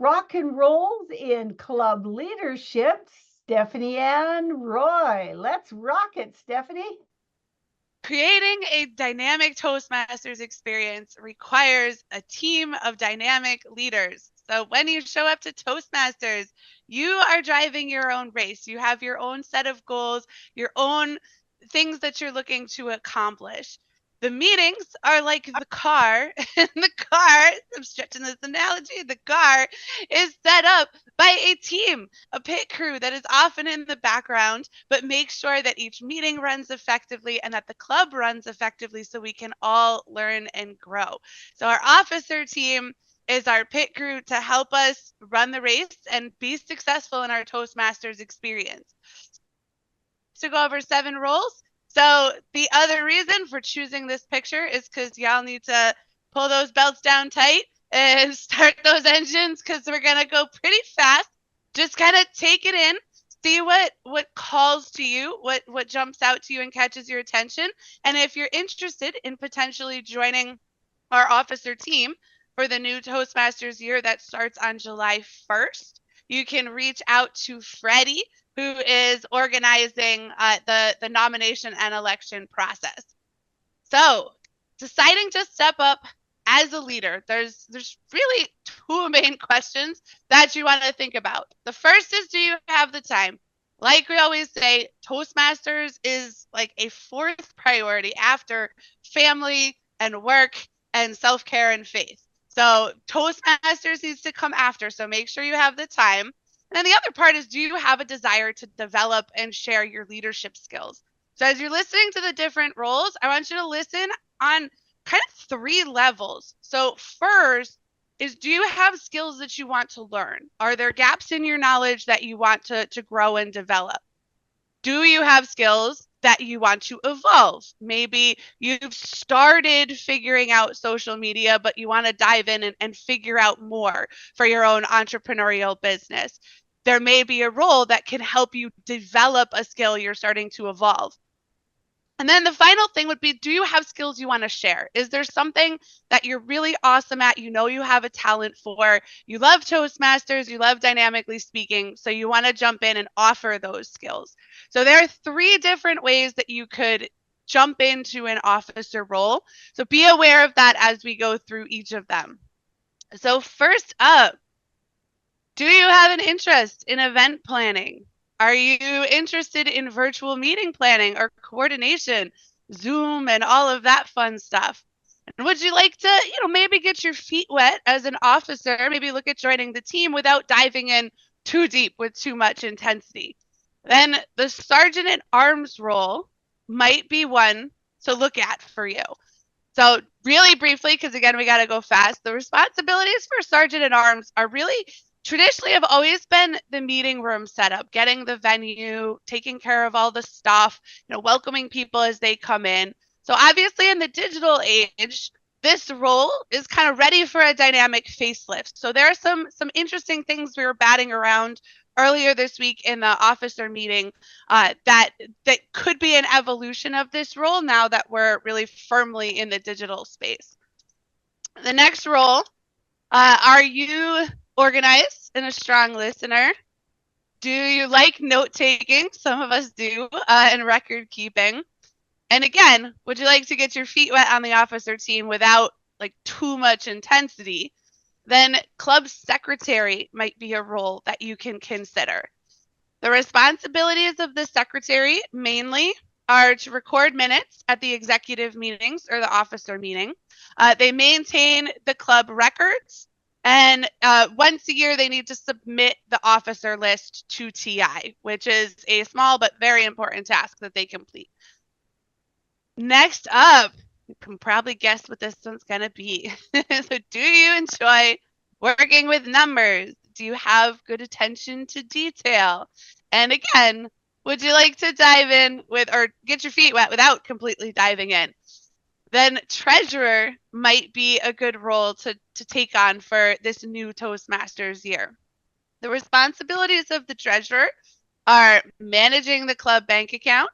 Rockin Roles in Club Leadership, Stephanie and Roy. Let's rock it, Stephanie. Creating a dynamic Toastmasters experience requires a team of dynamic leaders. So when you show up to Toastmasters, you are driving your own race. You have your own set of goals, your own things that you're looking to accomplish. The meetings are like the car, and the car, I'm stretching this analogy, the car is set up by a team, a pit crew that is often in the background, but make sure that each meeting runs effectively and that the club runs effectively so we can all learn and grow. So our officer team is our pit crew to help us run the race and be successful in our Toastmasters experience. To go over 7 roles. So the other reason for choosing this picture is because y'all need to pull those belts down tight and start those engines because we're going to go pretty fast. Just kind of take it in, see what calls to you, what jumps out to you and catches your attention. And if you're interested in potentially joining our officer team for the new Toastmasters year that starts on July 1st, you can reach out to Freddie, who is organizing the nomination and election process. So, deciding to step up as a leader, there's really 2 main questions that you want to think about. The first is, do you have the time? Like we always say, Toastmasters is like a 4th priority after family and work and self-care and faith. So Toastmasters needs to come after. So make sure you have the time. And then the other part is, do you have a desire to develop and share your leadership skills? So as you're listening to the different roles, I want you to listen on kind of 3 levels. So first is, do you have skills that you want to learn? Are there gaps in your knowledge that you want to grow and develop? Do you have skills that you want to evolve? Maybe you've started figuring out social media, but you want to dive in and figure out more for your own entrepreneurial business. There may be a role that can help you develop a skill you're starting to evolve. And then the final thing would be, do you have skills you want to share? Is there something that you're really awesome at? You know you have a talent for. You love Toastmasters. You love dynamically speaking. So you want to jump in and offer those skills. So there are 3 different ways that you could jump into an officer role. So be aware of that as we go through each of them. So first up, do you have an interest in event planning? Are you interested in virtual meeting planning or coordination, Zoom, and all of that fun stuff? And would you like to, maybe get your feet wet as an officer, maybe look at joining the team without diving in too deep with too much intensity? Then the sergeant at arms role might be one to look at for you. So really briefly, because again, we got to go fast, the responsibilities for sergeant at arms are really traditionally have always been the meeting room setup, getting the venue, taking care of all the stuff, welcoming people as they come in. So obviously in the digital age, this role is kind of ready for a dynamic facelift. So there are some interesting things we were batting around earlier this week in the officer meeting that could be an evolution of this role now that we're really firmly in the digital space. The next role, are you organized and a strong listener? Do you like note taking? Some of us do, and record keeping. And again, would you like to get your feet wet on the officer team without like too much intensity? Then club secretary might be a role that you can consider. The responsibilities of the secretary mainly are to record minutes at the executive meetings or the officer meeting. They maintain the club records, and once a year, they need to submit the officer list to TI, which is a small but very important task that they complete. Next up, you can probably guess what this one's going to be. So do you enjoy working with numbers? Do you have good attention to detail? And again, would you like to dive in with or get your feet wet without completely diving in? Then treasurer might be a good role to take on for this new Toastmasters year. The responsibilities of the treasurer are managing the club bank account,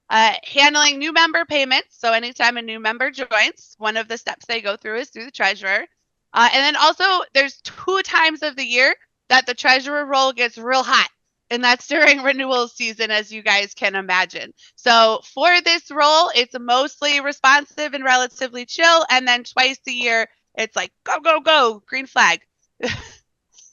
handling new member payments. So anytime a new member joins, one of the steps they go through is through the treasurer. And then also, there's 2 times of the year that the treasurer role gets real hot, and that's during renewal season, as you guys can imagine. So for this role, it's mostly responsive and relatively chill, and then twice a year, it's like go, go, go, green flag. All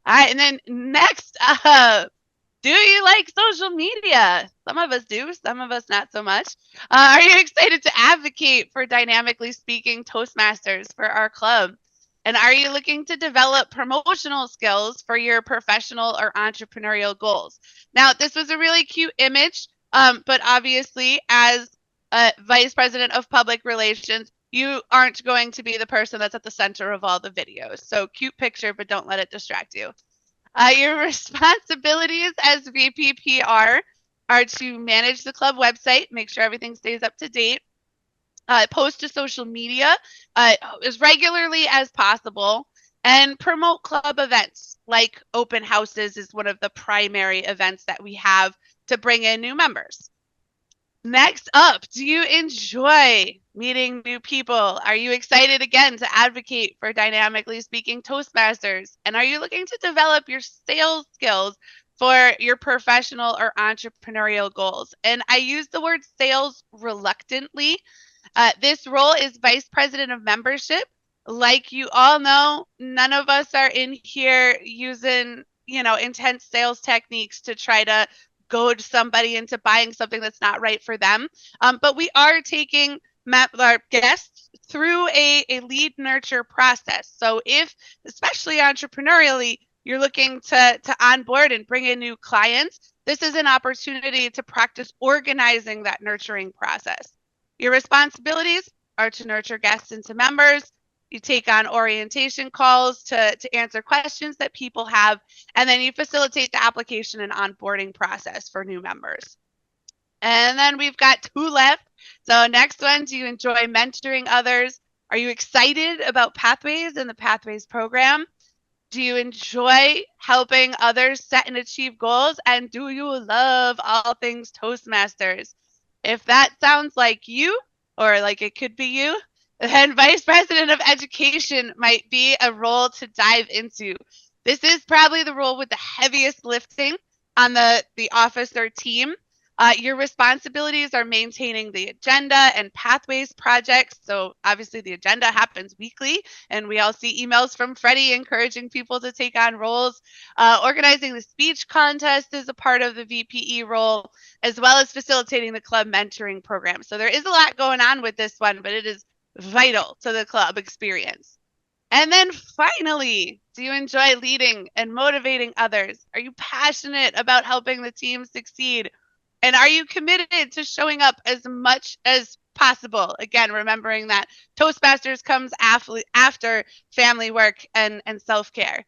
right, and then next up, do you like social media? Some of us do, some of us not so much. Are you excited to advocate for Dynamically Speaking Toastmasters for our club? And are you looking to develop promotional skills for your professional or entrepreneurial goals? Now, this was a really cute image, but obviously, as Vice President of Public Relations, you aren't going to be the person that's at the center of all the videos. So, cute picture, but don't let it distract you. Your responsibilities as VP PR are to manage the club website, make sure everything stays up to date, post to social media as regularly as possible, and promote club events like open houses is one of the primary events that we have to bring in new members. Next up, do you enjoy meeting new people? Are you excited again to advocate for Dynamically Speaking Toastmasters? And are you looking to develop your sales skills for your professional or entrepreneurial goals? And I use the word sales reluctantly. This role is Vice President of Membership. Like you all know, none of us are in here using, intense sales techniques to try to goad somebody into buying something that's not right for them. But we are taking our guests through a lead nurture process. So if, especially entrepreneurially, you're looking to onboard and bring in new clients, this is an opportunity to practice organizing that nurturing process. Your responsibilities are to nurture guests into members. You take on orientation calls to answer questions that people have, and then you facilitate the application and onboarding process for new members. And then we've got 2 left. So next one, do you enjoy mentoring others? Are you excited about Pathways and the Pathways program? Do you enjoy helping others set and achieve goals? And do you love all things Toastmasters? If that sounds like you, or like it could be you, then Vice President of Education might be a role to dive into. This is probably the role with the heaviest lifting on the office or team. Your responsibilities are maintaining the agenda and Pathways projects. So obviously the agenda happens weekly, and we all see emails from Freddie encouraging people to take on roles. Organizing the speech contest is a part of the VPE role, as well as facilitating the club mentoring program. So there is a lot going on with this one, but it is vital to the club experience. And then finally, do you enjoy leading and motivating others? Are you passionate about helping the team succeed? And are you committed to showing up as much as possible? Again, remembering that Toastmasters comes after family work and self-care.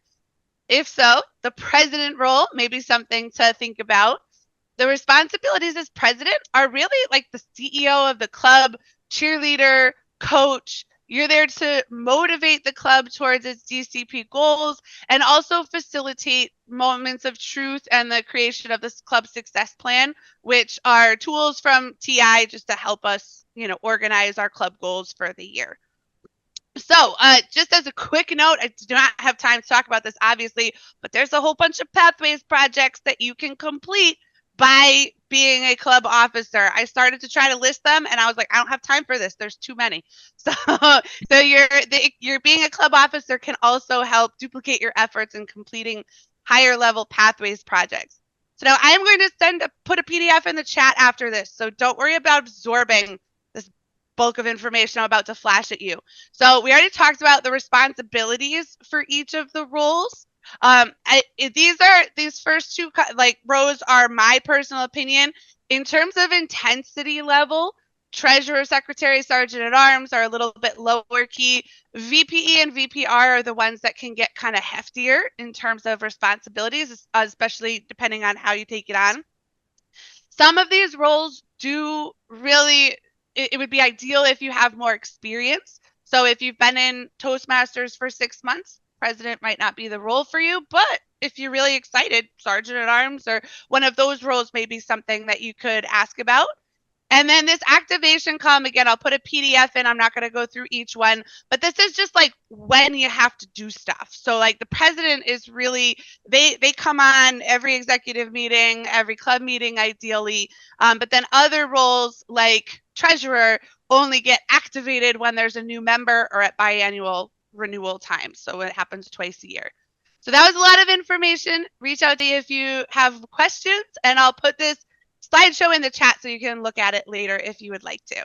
If so, the president role may be something to think about. The responsibilities as president are really like the CEO of the club, cheerleader, coach. You're there to motivate the club towards its DCP goals and also facilitate moments of truth and the creation of this club success plan, which are tools from TI just to help us, organize our club goals for the year. So just as a quick note, I do not have time to talk about this, obviously, but there's a whole bunch of Pathways projects that you can complete by being a club officer. I started to try to list them, and I was like, I don't have time for this. There's too many. So you're being a club officer can also help duplicate your efforts in completing higher level Pathways projects. So now I'm going to put a PDF in the chat after this. So don't worry about absorbing this bulk of information I'm about to flash at you. So we already talked about the responsibilities for each of the roles. These first 2 rows are my personal opinion. In terms of intensity level, treasurer, secretary, sergeant at arms are a little bit lower key. VPE and VPR are the ones that can get kind of heftier in terms of responsibilities, especially depending on how you take it on. Some of these roles do really, it would be ideal if you have more experience. So if you've been in Toastmasters for 6 months, president might not be the role for you, but if you're really excited, sergeant at arms or one of those roles may be something that you could ask about. And then this activation column, again, I'll put a PDF in. I'm not going to go through each one, but this is just like when you have to do stuff. So like the president is really, they come on every executive meeting, every club meeting, ideally. But then other roles like treasurer only get activated when there's a new member or at biannual renewal time. So it happens twice a year. So that was a lot of information. Reach out to me if you have questions, and I'll put this slideshow in the chat so you can look at it later if you would like to.